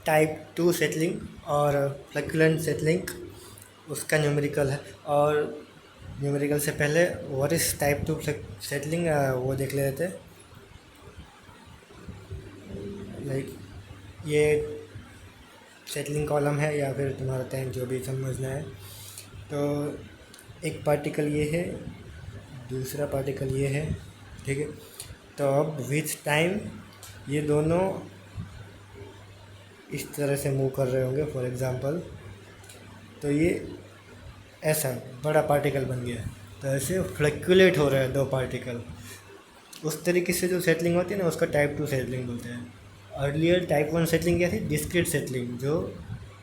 Type 2 settling और फ्लक्युलेंट settling उसका numerical है। और न्यूमेरिकल से पहले व्हाट इज़ टाइप 2 सेटलिंग वो देख लेते हैं। लाइक ये सेटलिंग कॉलम है या फिर तुम्हारा टाइम जो भी समझना है। तो एक पार्टिकल ये है, दूसरा पार्टिकल ये है, ठीक है। तो अब विथ टाइम ये दोनों इस तरह से मूव कर रहे होंगे फॉर एग्ज़ाम्पल। तो ये ऐसा बड़ा पार्टिकल बन गया। तो ऐसे फ्लक्चुएट हो रहा है दो पार्टिकल। उस तरीके से जो सेटलिंग होती है ना उसका टाइप 2 सेटलिंग बोलते हैं। अर्लियर टाइप 1 सेटलिंग क्या थी? डिस्क्रीट सेटलिंग, जो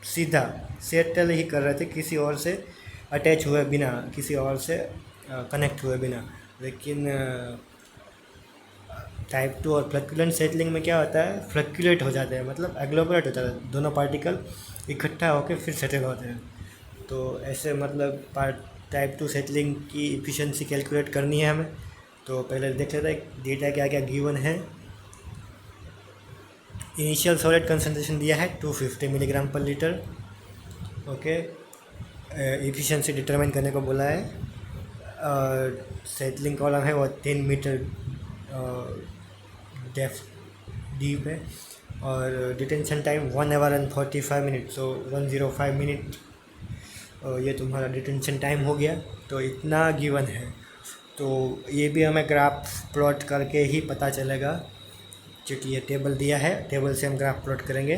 सीधा सेटल ही कर रहे थे किसी और से अटैच हुए बिना, किसी और से कनेक्ट हुए बिना। लेकिन टाइप 2 और फ्लक्युलेंट सेटलिंग में क्या होता है? फ्लक्चुएट हो जाते हैं, मतलब एग्लोबरेट हो जाता है, दोनों पार्टिकल इकट्ठा होकर फिर सेटल होते हैं। तो ऐसे मतलब टाइप 2 सेटलिंग की इफ़िशिएंसी कैलकुलेट करनी है हमें। तो पहले देख लेते हैं डेटा क्या क्या गिवन है। इनिशियल सॉलिड कंसंट्रेशन दिया है 250 मिलीग्राम पर लीटर। ओके, इफ़िशिएंसी डिटरमाइन करने को बोला है। सेटलिंग कॉलम है वो 10 मीटर डेप्थ डीप है। और detention time 1 our and 45 minute, so 105 minute ये तुम्हारा डिटेंशन टाइम हो गया। तो इतना गिवन है। तो ये भी हमें ग्राफ प्लॉट करके ही पता चलेगा, क्योंकि ये टेबल दिया है, टेबल से हम ग्राफ प्लॉट करेंगे।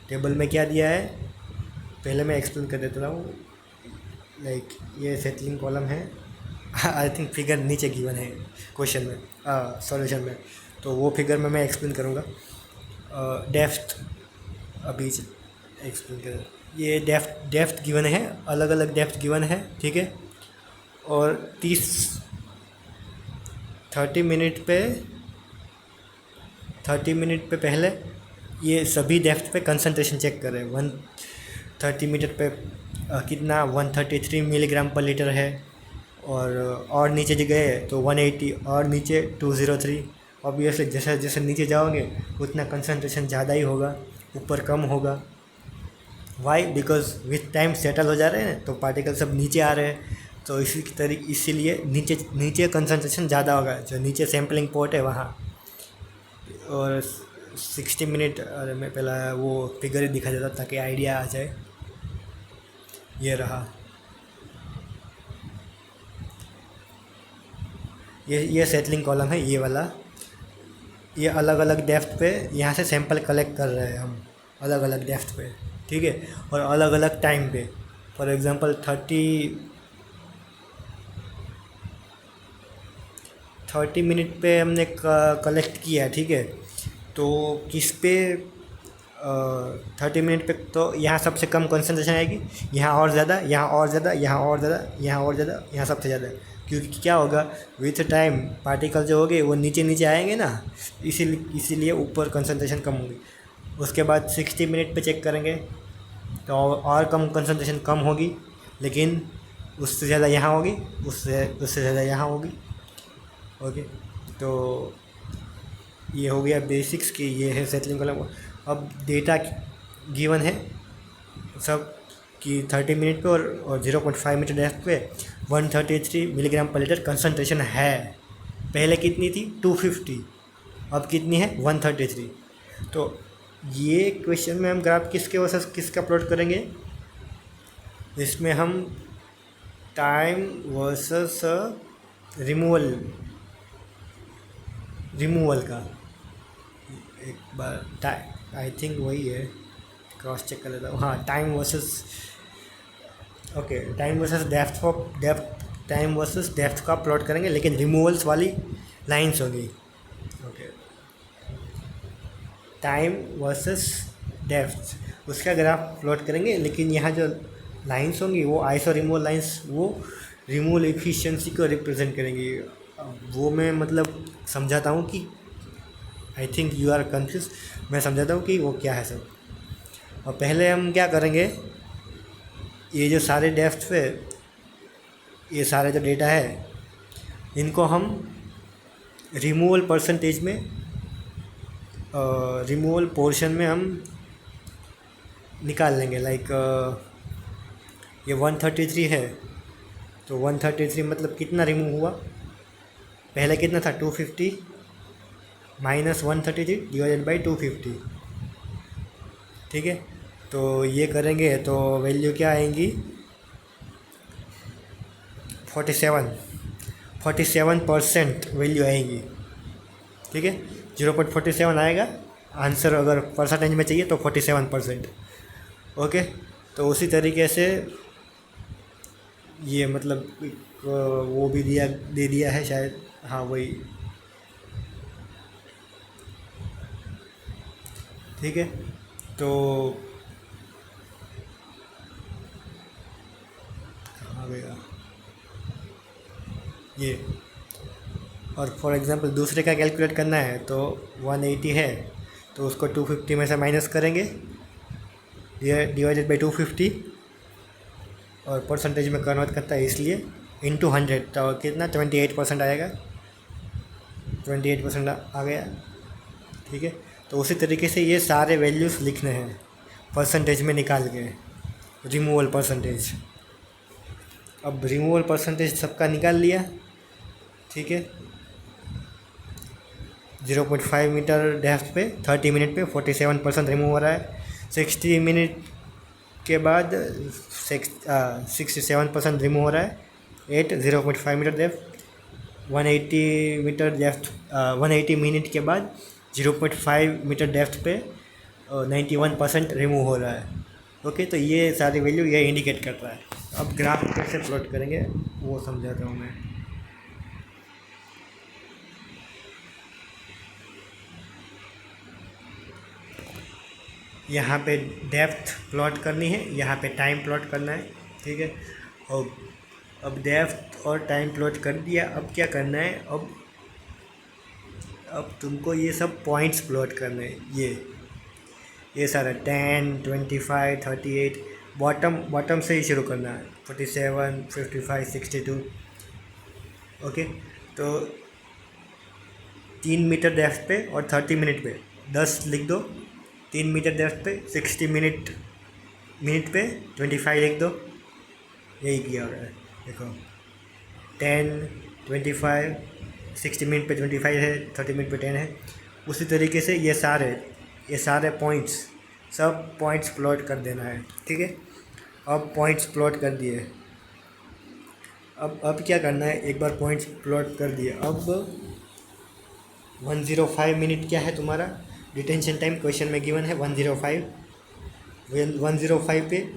टेबल में क्या दिया है पहले मैं एक्सप्लेन कर देता हूँ। लाइक ये सेटलिंग कॉलम है आई थिंक फिगर नीचे गिवन है क्वेश्चन में, सॉल्यूशन में। तो वो फिगर में मैं एक्सप्लेन करूँगा। डेप्थ अभी एक्सप्लेन कर, ये डेप्थ गिवन है, अलग अलग डेप्थ गिवन है, ठीक है। और 30 मिनट पे पहले ये सभी डेप्थ पे कंसंट्रेशन चेक करें। 130 मिनट पे कितना 133 मिलीग्राम पर लीटर है। और नीचे जो गए तो 180, और नीचे 203। ऑब्वियसली जैसे जैसे नीचे जाओगे उतना कंसंट्रेशन ज़्यादा ही होगा, ऊपर कम होगा। Why? Because with time settle हो जा रहे हैं तो पार्टिकल सब नीचे आ रहे हैं। तो इसीलिए नीचे नीचे कंसंट्रेशन ज़्यादा होगा, जो नीचे सैम्पलिंग पॉट है वहाँ। और 60 मिनट, अरे मैं पहला वो फिगर ही दिखा देता ताकि आइडिया आ जाए। ये रहा, ये सेटलिंग कॉलम है, ये वाला। ये अलग अलग डेप्थ पे यहाँ से सैंपल कलेक्ट कर रहे हैं हम, अलग अलग डेप्थ पे, ठीक है। और अलग अलग टाइम पे। फॉर एग्ज़ाम्पल 30 मिनट पे हमने कलेक्ट किया, ठीक है। तो किस पे 30 मिनट पे तो यहाँ सबसे कम कंसंट्रेशन आएगी, यहाँ और ज़्यादा, यहाँ और ज़्यादा, यहाँ और ज़्यादा, यहाँ और ज़्यादा, यहाँ सबसे ज़्यादा। क्योंकि क्या होगा, विथ टाइम पार्टिकल जो होंगे वो नीचे नीचे आएंगे ना, इसीलिए ऊपर कंसंट्रेशन कम होगी। उसके बाद 60 मिनट पे चेक करेंगे तो और कम कंसंट्रेशन कम होगी, लेकिन उससे ज़्यादा यहाँ होगी, उससे ज़्यादा यहाँ होगी। ओके, तो ये हो गया बेसिक्स की, ये है सेटलिंग कॉलम। अब डेटा गिवन है सब कि 30 मिनट पे और 0.5 मीटर डेप्थ पे 133 मिलीग्राम पर लीटर कंसंट्रेशन है। पहले कितनी थी? 250, अब कितनी है? 133। तो ये क्वेश्चन में हम ग्राफ किसके वर्सेस किसका प्लॉट करेंगे? इसमें हम टाइम वर्सेस रिमूवल का एक बार आई थिंक वही है, क्रॉस चेक कर लेता हूँ। हाँ, time versus time versus depth का प्लॉट करेंगे, लेकिन रिमूवल्स वाली लाइंस होगी। ओके, टाइम वर्सेस डेप्थ उसका ग्राफ प्लॉट करेंगे, लेकिन यहाँ जो लाइंस होंगी वो आइसो रिमूवल लाइंस, वो रिमूवल एफिशिएंसी को रिप्रेजेंट करेंगी। वो मैं मतलब समझाता हूँ कि I think you are confuse. मैं समझाता हूँ कि वो क्या है सब। और पहले हम क्या करेंगे, ये जो सारे डेप्थ पे ये सारे जो डेटा है इनको हम रिमूवल परसेंटेज में, रिमूवल पोर्शन में हम निकाल लेंगे। लाइक ये 133 है, तो 133 मतलब कितना रिमूव हुआ, पहले कितना था 250 माइनस 133 डिवाइडेड बाई 250, ठीक है। तो ये करेंगे तो वैल्यू क्या आएंगी 47% वैल्यू आएगी, ठीक है। 0.47 आएगा आंसर, अगर परसेंटेज में चाहिए तो 47%। ओके, तो उसी तरीके से ये मतलब वो भी दे दिया है शायद, हाँ वही, ठीक है। तो कहाँ गया ये, और फॉर एग्ज़ाम्पल दूसरे का कैलकुलेट करना है तो 180 है, तो उसको 250 में से माइनस करेंगे डिवाइडेड बाई 250, और परसेंटेज में कन्वर्ट करता है इसलिए इंटू 100, तो कितना 28% आएगा, 28% आ गया, ठीक है। तो उसी तरीके से ये सारे वैल्यूज़ लिखने हैं परसेंटेज में निकाल के, रिमूवल परसेंटेज। अब रिमूवल परसेंटेज सबका निकाल लिया, ठीक है। 0.5 मीटर डेप्थ पे 30 मिनट पे 47% रिमूव हो रहा है। 60 मिनट के बाद 67% रिमूव हो रहा है at 0.5 metre depth. 180 metre depth 180 minute के बाद 0.5 मीटर डेप्थ पे 91% रिमूव हो रहा है। ओके, तो ये सारी वैल्यू ये इंडिकेट करता है। अब ग्राफ कैसे प्लॉट करेंगे वो समझाता हूँ मैं। यहाँ पे डेप्थ प्लॉट करनी है, यहाँ पे टाइम प्लॉट करना है, ठीक है। और अब डेप्थ और टाइम प्लॉट कर दिया, अब क्या करना है, अब तुमको ये सब पॉइंट्स प्लॉट करने हैं। ये सारा 10, 25, 38 बॉटम से ही शुरू करना है, 47, 55, 62। ओके, तो 3 मीटर डेप्थ पे और 30 मिनट पे 10 लिख दो। 3 मीटर डेप्थ पे 60 मिनट पे 25 लिख दो। यही किया हो रहा है, देखो 10, 25, 60 मिनट पे 25 है, 30 मिनट पे 10 है। उसी तरीके से ये सारे पॉइंट्स, सब पॉइंट्स प्लॉट कर देना है, ठीक है। अब पॉइंट्स प्लॉट कर दिए, अब क्या करना है, एक बार पॉइंट्स प्लॉट कर दिए, अब 105 मिनट क्या है तुम्हारा डिटेंशन टाइम, क्वेश्चन में गिवन है 105। 105 पे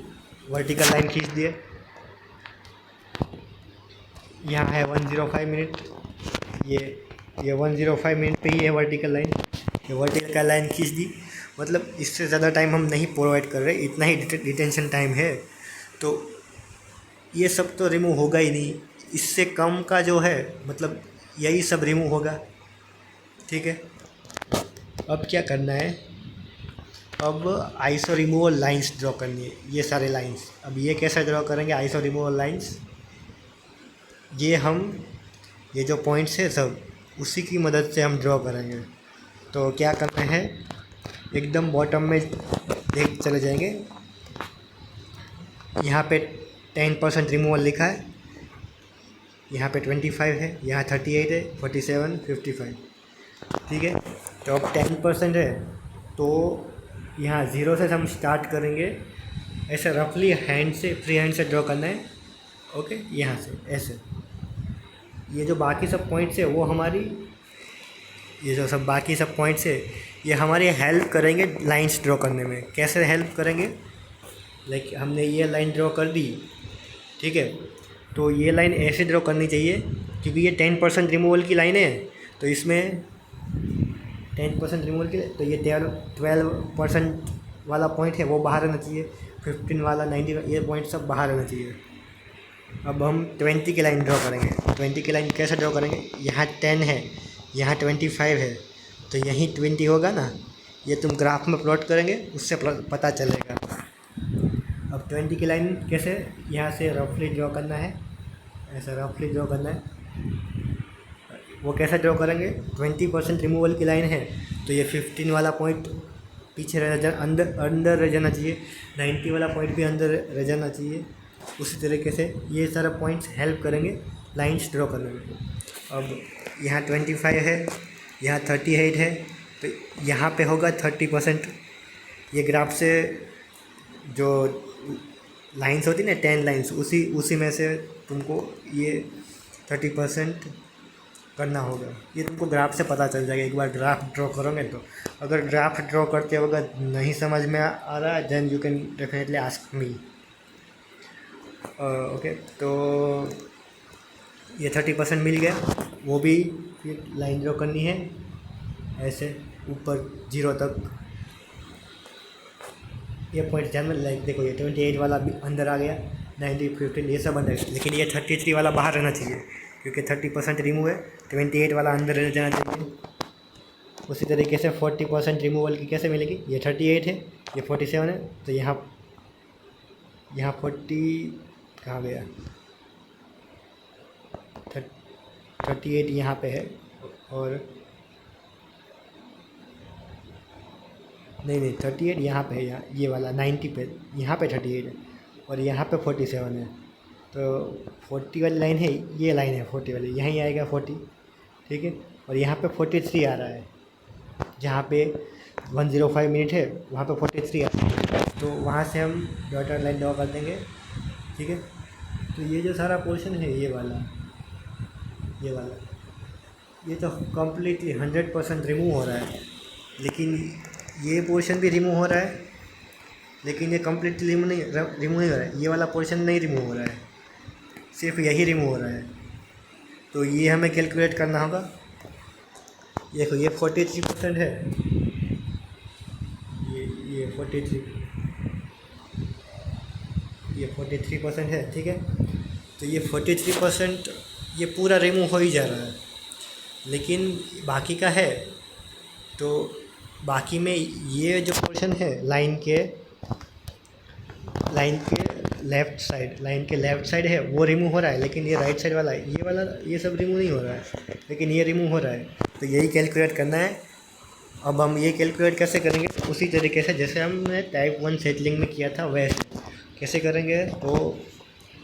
वर्टिकल लाइन खींच दिए, यहाँ है 105 मिनट, ये 105 मिनट पे ही है वर्टिकल लाइन, ये वर्टिकल लाइन खींच दी। मतलब इससे ज़्यादा टाइम हम नहीं प्रोवाइड कर रहे, इतना ही डिटेंशन टाइम है, तो ये सब तो रिमूव होगा ही नहीं, इससे कम का जो है मतलब यही सब रिमूव होगा, ठीक है। अब क्या करना है, अब आइसो रिमूवल लाइंस ड्रॉ करनी है, ये सारे लाइंस। अब ये कैसे ड्रॉ करेंगे आइसो रिमूवल लाइंस, ये जो पॉइंट्स है सब उसी की मदद से हम ड्रॉ करेंगे। तो क्या करना है, एकदम बॉटम में देख चले जाएंगे, यहाँ पे 10% रिमूवल लिखा है, यहाँ पे 25 है, यहाँ 38 है, 47, 55, ठीक है। तो अब 10% है, तो यहाँ 0 से हम स्टार्ट करेंगे, ऐसे रफली हैंड से, फ्री हैंड से ड्रॉ करना है। ओके, यहाँ से ऐसे, ये जो बाकी सब पॉइंट्स है वो हमारी, ये जो सब बाकी सब पॉइंट्स है ये हमारी हेल्प करेंगे लाइंस ड्रॉ करने में। कैसे हेल्प करेंगे, लाइक हमने ये लाइन ड्रॉ कर दी, ठीक है, तो ये लाइन ऐसे ड्रॉ करनी चाहिए, क्योंकि ये 10% रिमूवल की लाइन है, तो इसमें 10% रिमूवल की, तो ये 12% वाला पॉइंट है वो बाहर रहना चाहिए, 15 वाला, 90, ये पॉइंट सब बाहर रहना चाहिए। अब हम 20 की लाइन ड्रॉ करेंगे। 20 की लाइन कैसे ड्रॉ करेंगे, यहाँ 10 है, यहाँ 25 है, तो यहीं 20 होगा ना, ये तुम ग्राफ में प्लॉट करेंगे उससे पता चलेगा। अब 20 की लाइन कैसे, यहाँ से रफली ड्रॉ करना है, ऐसा रफली ड्रॉ करना है। वो कैसे ड्रॉ करेंगे, 20% रिमूवल की लाइन है, तो ये 15 वाला पॉइंट पीछे रह जा, अंदर अंदर रह जाना चाहिए, 90 वाला पॉइंट भी अंदर रह जाना चाहिए। उसी तरीके से ये सारा पॉइंट्स हेल्प करेंगे लाइंस ड्रॉ करने में। अब यहाँ 25 है, यहाँ 38 है, तो यहाँ पे होगा 30%। ये ग्राफ से जो लाइंस होती है ना 10 लाइंस, उसी में से तुमको ये 30% करना होगा। ये तुमको ग्राफ से पता चल जाएगा एक बार ग्राफ ड्रॉ करोगे तो। अगर ग्राफ ड्रॉ करते वक्त नहीं समझ में आ रहा है then you can definitely ask me. Okay, तो ये 30% मिल गया, वो भी फिर लाइन ड्रॉ करनी है ऐसे ऊपर 0 तक। ये पॉइंट ध्यान में लाइक देखो, ये 28 वाला भी अंदर आ गया, 90, 15 ये सब अंदर, लेकिन ये 33 वाला बाहर रहना चाहिए क्योंकि 30% रिमूव है। 28 वाला अंदर रह जाना चाहिए। उसी तरीके से 40% रिमूवल की कैसे मिलेगी, ये 38 है, ये 47 है, तो यहाँ 40 कहाँ गया, 38 यहाँ पे है, और नहीं 38 यहाँ पे है, ये वाला 90 पे, यहाँ पे 38 है और यहाँ पे 47 है। तो 40 वाली लाइन है, ये लाइन है 40 वाली, यहीं आएगा 40, ठीक है। और यहाँ पे 43 आ रहा है, जहाँ पे 105 मिनट है वहाँ पे 43 आ रहा है, तो वहाँ से हम डॉटर लाइन ड्रॉ कर देंगे, ठीक है। तो ये जो सारा पोर्शन है ये वाला ये तो कम्प्लीटली 100% रिमूव हो रहा है, लेकिन ये पोर्शन भी रिमूव हो रहा है, लेकिन ये कम्प्लीटली रिमूव नहीं हो रहा है। ये वाला पोर्शन नहीं रिमूव हो रहा है, सिर्फ यही रिमूव हो रहा है। तो ये हमें कैलकुलेट करना होगा। देखो ये 43% है, ये 43% है, ठीक है। तो ये 43% ये पूरा रिमूव हो ही जा रहा है, लेकिन बाकी का है, तो बाकी में ये जो पोर्शन है लाइन के लेफ़्ट साइड है वो रिमूव हो रहा है, लेकिन ये राइट साइड वाला ये सब रिमूव नहीं हो रहा है, लेकिन ये रिमूव हो रहा है। तो यही कैलकुलेट करना है। अब हम ये कैलकुलेट कैसे करेंगे, उसी तरीके से जैसे हमने टाइप 1 सेटलिंग में किया था वैसे कैसे करेंगे। तो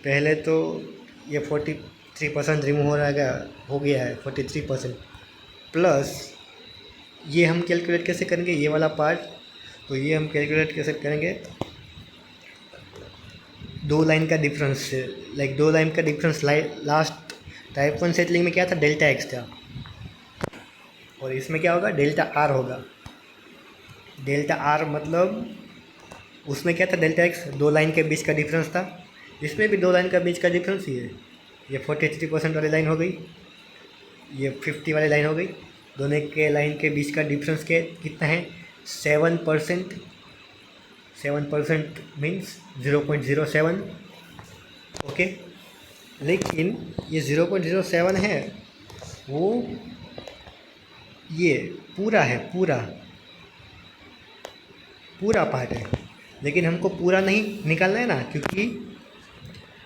पहले तो ये 43% रिमूव हो गया है 43%, प्लस ये हम कैलकुलेट कैसे करेंगे ये वाला पार्ट। तो ये हम कैलकुलेट कैसे करेंगे, 2 लाइन का डिफरेंस से, लाइक 2 लाइन का डिफरेंस लास्ट टाइप 1 सेटलिंग में क्या था, डेल्टा एक्स था, और इसमें क्या होगा, डेल्टा आर होगा। डेल्टा आर मतलब उसमें क्या था, डेल्टा एक्स 2 लाइन के बीच का डिफरेंस था, इसमें भी 2 लाइन का बीच का डिफरेंस ही है। ये 43% वाली लाइन हो गई, ये 50 वाली लाइन हो गई, दोनों के लाइन के बीच का डिफरेंस कितना है, 7%। 7% मीन्स 0.07, ओके। लेकिन ये 0.07 है, वो ये पूरा है, पूरा पार्ट है, लेकिन हमको पूरा नहीं निकालना है ना, क्योंकि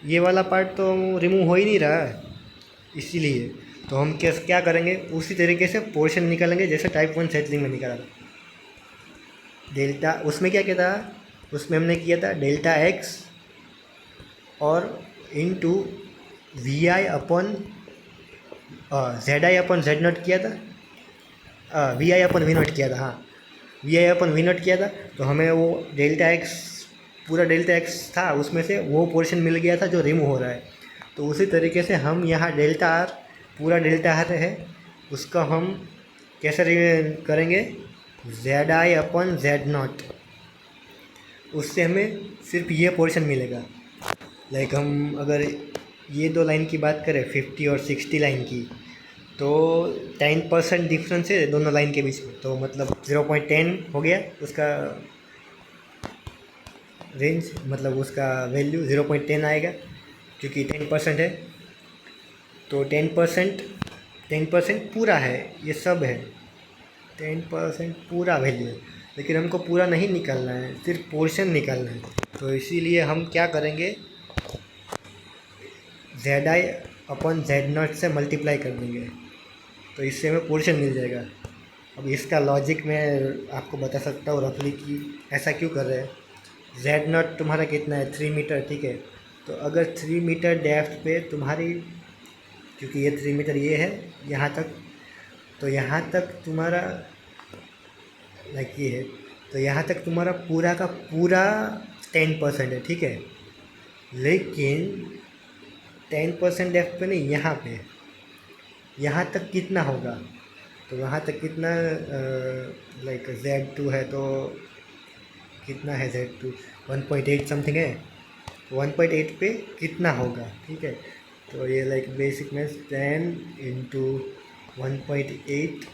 ये वाला पार्ट तो रिमूव हो ही नहीं रहा है, इसीलिए। तो हम क्या करेंगे, उसी तरीके से पोर्शन निकालेंगे जैसे टाइप 1 सेटलिंग में निकाला था। डेल्टा उसमें क्या था, उसमें हमने किया था डेल्टा एक्स और इनटू VI अपन ZI/Z0 किया था, VI/V0 किया था, हाँ VI/V0 किया था। तो हमें वो डेल्टा एक्स, पूरा डेल्टा एक्स था, उसमें से वो पोर्शन मिल गया था जो रिमूव हो रहा है। तो उसी तरीके से हम यहाँ डेल्टा आर, पूरा डेल्टा आर है, उसका हम कैसे करेंगे, ZI/Z0, उससे हमें सिर्फ ये पोर्शन मिलेगा। लाइक हम अगर ये 2 लाइन की बात करें 50 और 60 लाइन की, तो 10% डिफरेंस है दोनों लाइन के बीच में, तो मतलब 0.10 हो गया उसका रेंज, मतलब उसका वैल्यू 0.10 आएगा, क्योंकि 10% है। तो 10% पूरा है, ये सब है, 10% पूरा वैल्यू है, लेकिन हमको पूरा नहीं निकालना है, सिर्फ पोर्शन निकालना है। तो इसीलिए हम क्या करेंगे, ZI/Z0 से मल्टीप्लाई कर देंगे, तो इससे हमें पोर्शन मिल जाएगा। अब इसका लॉजिक मैं आपको बता सकता हूँ रफली कि ऐसा क्यों कर रहे हैं। जेड नॉट तुम्हारा कितना है 3 मीटर, ठीक है। तो अगर 3 मीटर डेप्थ पे तुम्हारी, क्योंकि ये 3 मीटर ये है यहाँ तक, तो यहाँ तक तुम्हारा लाइक ये है, तो यहाँ तक तुम्हारा पूरा का पूरा 10% है, ठीक है। लेकिन 10% डेप्थ पे नहीं, यहाँ तक कितना होगा, तो वहाँ तक कितना लाइक Z2 है, तो कितना है Z2 1.8 समथिंग है, 1.8 पे कितना होगा, ठीक है। तो ये लाइक बेसिक में 10 इंटू 1.8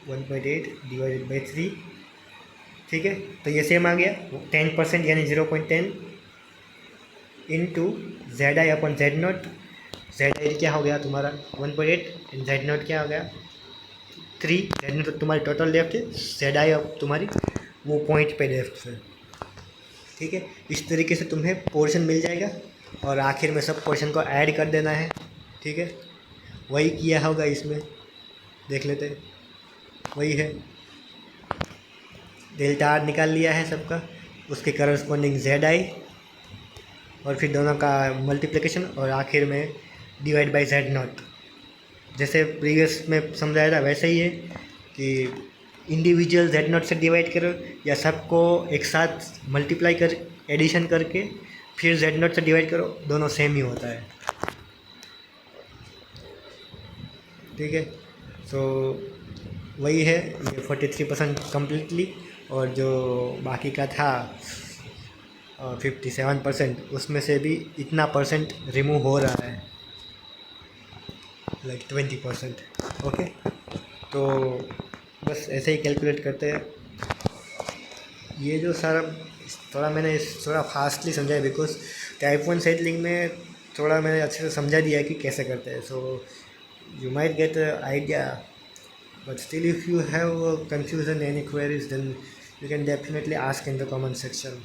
डिवाइडेड बाई 3, ठीक है। तो ये सेम आ गया 10% यानी 0.10 into Z I upon Z not. Z I क्या हो गया तुम्हारा 1.8, जेड नॉट क्या हो गया 3। जेड नॉट तुम्हारी टोटल लेफ्ट है, जेड आई अब तुम्हारी वो पॉइंट पे लेफ्ट है, ठीक है। इस तरीके से तुम्हें पोर्शन मिल जाएगा और आखिर में सब पोर्शन को ऐड कर देना है, ठीक है। वही किया होगा इसमें, देख लेते हैं, वही है। डेल्टा आर निकाल लिया है सबका, उसके करस्पॉन्डिंग जेड आई, और फिर दोनों का मल्टीप्लिकेशन और आखिर में डिवाइड बाय जेड नॉट। जैसे प्रीवियस में समझाया था वैसे ही है कि इंडिविजुअल जेड नॉट से डिवाइड करो या सबको एक साथ मल्टीप्लाई कर एडिशन करके फिर जेड नॉट से डिवाइड करो, दोनों सेम ही होता है, ठीक है। तो वही है, ये 43% कम्प्लीटली, और जो बाकी का था 57%, उसमें से भी इतना परसेंट रिमूव हो रहा है, लाइक 20%, ओके। तो बस ऐसे ही कैलकुलेट करते हैं। ये जो सारा थोड़ा मैंने थोड़ा फास्टली समझा है, बिकॉज टाइप 1 सेटलिंग में थोड़ा मैंने अच्छे से समझा दिया है कि कैसे करते हैं। So you might get idea, but still if you have confusion, any queries, then you can definitely ask in the comment section.